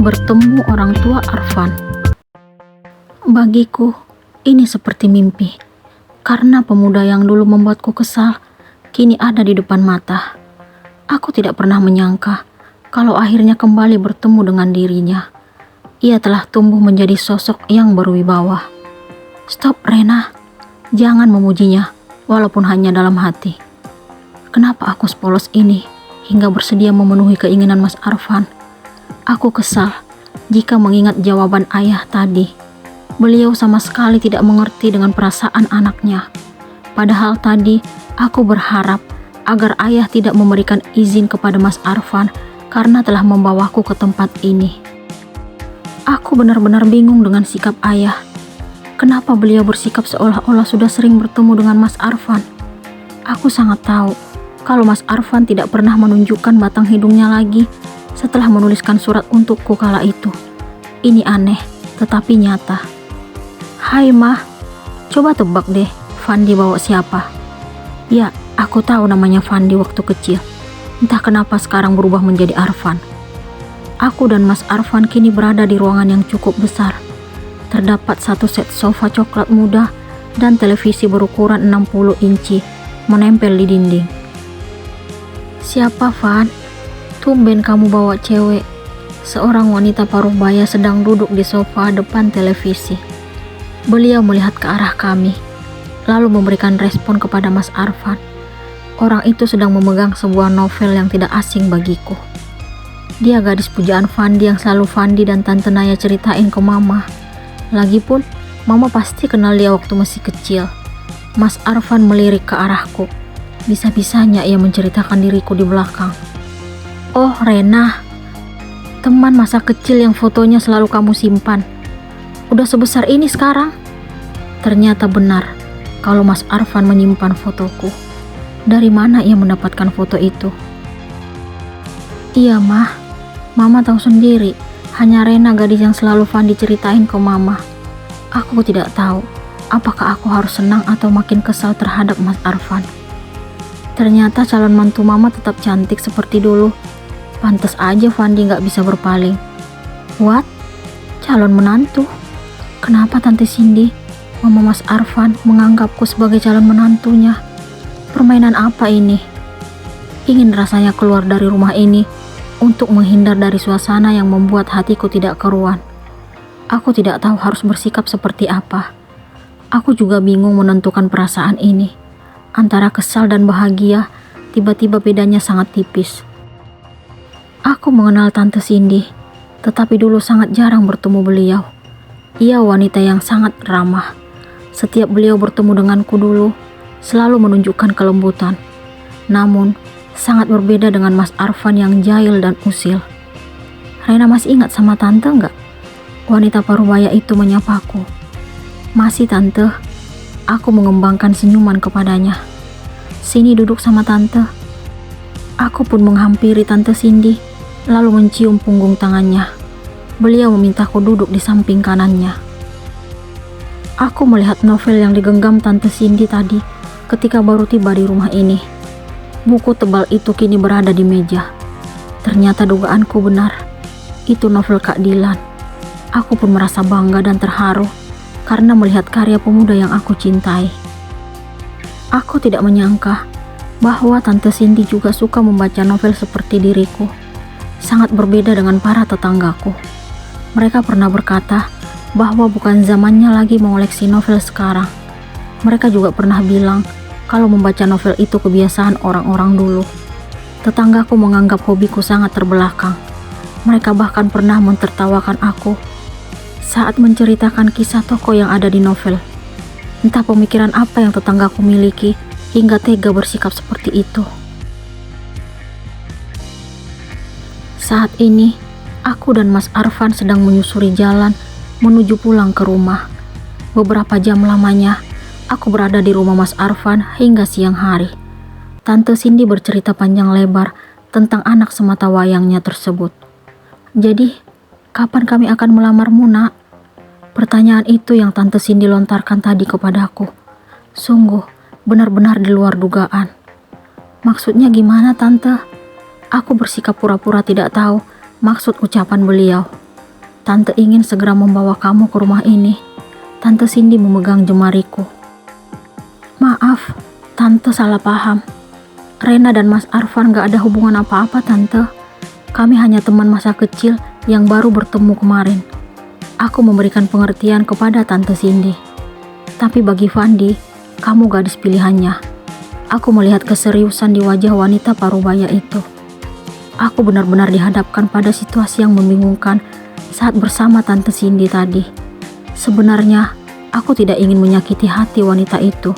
Bertemu orang tua Arfan. Bagiku, ini seperti mimpi. Karena pemuda yang dulu membuatku kesal, kini ada di depan mata. Aku tidak pernah menyangka kalau akhirnya kembali bertemu dengan dirinya. Ia telah tumbuh menjadi sosok yang berwibawa. Stop, Rena. Jangan memujinya, walaupun hanya dalam hati. Kenapa aku sepolos ini hingga bersedia memenuhi keinginan Mas Arfan? Aku kesal jika mengingat jawaban ayah tadi. Beliau sama sekali tidak mengerti dengan perasaan anaknya. Padahal tadi aku berharap agar ayah tidak memberikan izin kepada Mas Arfan karena telah membawaku ke tempat ini. Aku benar-benar bingung dengan sikap ayah. Kenapa beliau bersikap seolah-olah sudah sering bertemu dengan Mas Arfan? Aku sangat tahu kalau Mas Arfan tidak pernah menunjukkan batang hidungnya lagi setelah menuliskan surat untukku kala itu. Ini aneh, tetapi nyata. Hai Mah, coba tebak deh, Fandi bawa siapa? Ya, aku tahu namanya Fandi waktu kecil. Entah kenapa sekarang berubah menjadi Arfan. Aku dan Mas Arfan kini berada di ruangan yang cukup besar. Terdapat satu set sofa coklat muda dan televisi berukuran 60 inci menempel di dinding. Siapa, Van? Tumben kamu bawa cewek. Seorang wanita paruh baya sedang duduk di sofa depan televisi. Beliau melihat ke arah kami, lalu memberikan respon kepada Mas Arfan. Orang itu sedang memegang sebuah novel yang tidak asing bagiku. Dia gadis pujaan Fandi yang selalu Fandi dan Tante Naya ceritain ke Mama. Lagipun, Mama pasti kenal dia waktu masih kecil. Mas Arfan melirik ke arahku. Bisa-bisanya ia menceritakan diriku di belakang. Oh, Rena, teman masa kecil yang fotonya selalu kamu simpan. Udah sebesar ini sekarang. Ternyata benar kalau Mas Arfan menyimpan fotoku. Dari mana ia mendapatkan foto itu? Iya, Mah. Mama tahu sendiri, hanya Rena gadis yang selalu Fandi ceritain ke Mama. Aku tidak tahu apakah aku harus senang atau makin kesal terhadap Mas Arfan. Ternyata calon mantu Mama tetap cantik seperti dulu. Pantas aja Fandi gak bisa berpaling. What? Calon menantu? Kenapa Tante Cindy, Mama Mas Arfan menganggapku sebagai calon menantunya? Permainan apa ini? Ingin rasanya keluar dari rumah ini untuk menghindar dari suasana yang membuat hatiku tidak keruan. Aku tidak tahu harus bersikap seperti apa. Aku juga bingung menentukan perasaan ini. Antara kesal dan bahagia, tiba-tiba bedanya sangat tipis. Aku mengenal Tante Cindy, tetapi dulu sangat jarang bertemu beliau. Ia wanita yang sangat ramah. Setiap beliau bertemu denganku dulu, selalu menunjukkan kelembutan. Namun, sangat berbeda dengan Mas Arfan yang jahil dan usil. Rena masih ingat sama Tante enggak? Wanita parubaya itu menyapaku. Masih, Tante. Aku mengembangkan senyuman kepadanya. Sini duduk sama Tante. Aku pun menghampiri Tante Cindy, lalu mencium punggung tangannya. Beliau memintaku duduk di samping kanannya. Aku melihat novel yang digenggam Tante Cindy tadi ketika baru tiba di rumah ini. Buku tebal itu kini berada di meja. Ternyata dugaanku benar. Itu novel Kak Dilan. Aku pun merasa bangga dan terharu karena melihat karya pemuda yang aku cintai. Aku tidak menyangka bahwa Tante Cindy juga suka membaca novel seperti diriku. Sangat berbeda dengan para tetanggaku. Mereka pernah berkata bahwa bukan zamannya lagi mengoleksi novel sekarang. Mereka juga pernah bilang kalau membaca novel itu kebiasaan orang-orang dulu. Tetanggaku menganggap hobiku sangat terbelakang. Mereka bahkan pernah mentertawakan aku saat menceritakan kisah tokoh yang ada di novel. Entah pemikiran apa yang tetanggaku miliki hingga tega bersikap seperti itu. Saat ini, aku dan Mas Arfan sedang menyusuri jalan menuju pulang ke rumah. Beberapa jam lamanya, aku berada di rumah Mas Arfan hingga siang hari. Tante Cindy bercerita panjang lebar tentang anak semata wayangnya tersebut. Jadi, kapan kami akan melamarmu, Nak? Pertanyaan itu yang Tante Cindy lontarkan tadi kepadaku. Sungguh, benar-benar di luar dugaan. Maksudnya gimana, Tante? Aku bersikap pura-pura tidak tahu maksud ucapan beliau. Tante ingin segera membawa kamu ke rumah ini. Tante Cindy memegang jemariku. Maaf, Tante salah paham. Rena dan Mas Arfan gak ada hubungan apa-apa, Tante. Kami hanya teman masa kecil yang baru bertemu kemarin. Aku memberikan pengertian kepada Tante Cindy. Tapi bagi Fandi, kamu gadis pilihannya. Aku melihat keseriusan di wajah wanita parubaya itu. Aku benar-benar dihadapkan pada situasi yang membingungkan saat bersama Tante Cindy tadi. Sebenarnya, aku tidak ingin menyakiti hati wanita itu.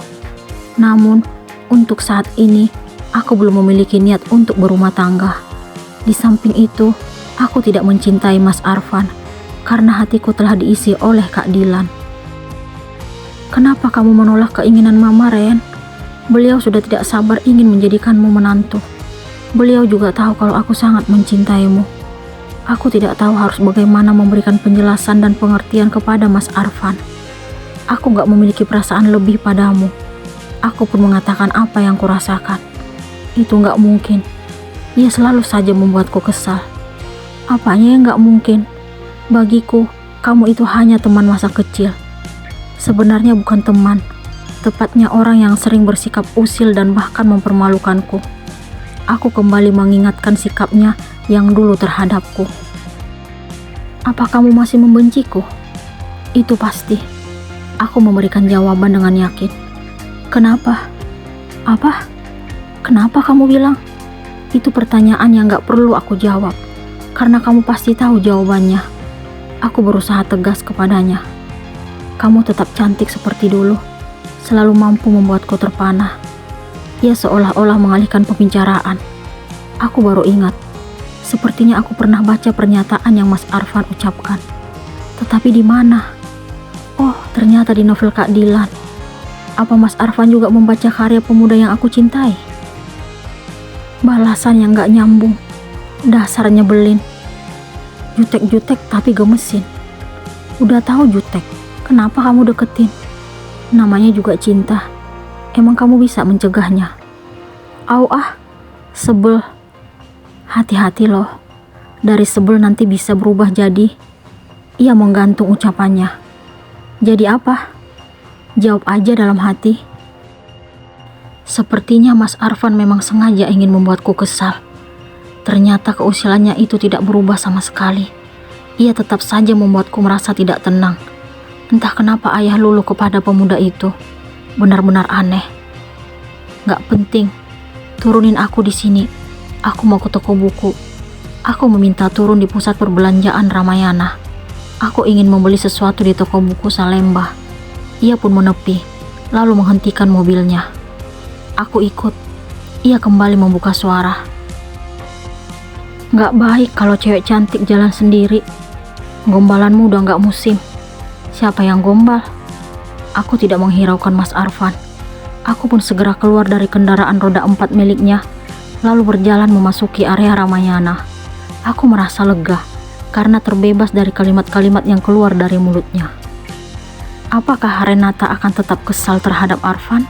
Namun, untuk saat ini, aku belum memiliki niat untuk berumah tangga. Di samping itu, aku tidak mencintai Mas Arfan karena hatiku telah diisi oleh Kak Dilan. Kenapa kamu menolak keinginan Mama, Ren? Beliau sudah tidak sabar ingin menjadikanmu menantu. Beliau juga tahu kalau aku sangat mencintaimu. Aku tidak tahu harus bagaimana memberikan penjelasan dan pengertian kepada Mas Arfan. Aku gak memiliki perasaan lebih padamu. Aku pun mengatakan apa yang kurasakan. Itu gak mungkin. Ia selalu saja membuatku kesal. Apanya yang gak mungkin? Bagiku, kamu itu hanya teman masa kecil. Sebenarnya bukan teman. Tepatnya orang yang sering bersikap usil dan bahkan mempermalukanku. Aku kembali mengingatkan sikapnya yang dulu terhadapku. Apa kamu masih membenciku? Itu pasti. Aku memberikan jawaban dengan yakin. Kenapa? Apa? Kenapa kamu bilang? Itu pertanyaan yang gak perlu aku jawab. Karena kamu pasti tahu jawabannya. Aku berusaha tegas kepadanya. Kamu tetap cantik seperti dulu. Selalu mampu membuatku terpana. Ia seolah-olah mengalihkan pembicaraan. Aku baru ingat. Sepertinya aku pernah baca pernyataan yang Mas Arfan ucapkan. Tetapi di mana? Oh, ternyata di novel Kak Dilan. Apa Mas Arfan juga membaca karya pemuda yang aku cintai? Balasan yang gak nyambung. Dasar nyebelin. Jutek-jutek tapi gemesin. Udah tahu jutek, kenapa kamu deketin? Namanya juga cinta. Emang kamu bisa mencegahnya? Au ah, sebel. Hati-hati loh. Dari sebel nanti bisa berubah jadi. Ia menggantung ucapannya. Jadi apa? Jawab aja dalam hati. Sepertinya Mas Arfan memang sengaja ingin membuatku kesal. Ternyata keusilannya itu tidak berubah sama sekali. Ia tetap saja membuatku merasa tidak tenang. Entah kenapa ayah luluh kepada pemuda itu. Benar-benar aneh. Gak penting. Turunin aku di sini. Aku mau ke toko buku. Aku meminta turun di pusat perbelanjaan Ramayana. Aku ingin membeli sesuatu di toko buku Salemba. Ia pun menepi, lalu menghentikan mobilnya. Aku ikut. Ia kembali membuka suara. Gak baik kalau cewek cantik jalan sendiri. Gombalanmu udah gak musim. Siapa yang gombal? Aku tidak menghiraukan Mas Arfan. Aku pun segera keluar dari kendaraan roda 4 miliknya, lalu berjalan memasuki area Ramayana. Aku merasa lega karena terbebas dari kalimat-kalimat yang keluar dari mulutnya. Apakah Renata akan tetap kesal terhadap Arfan?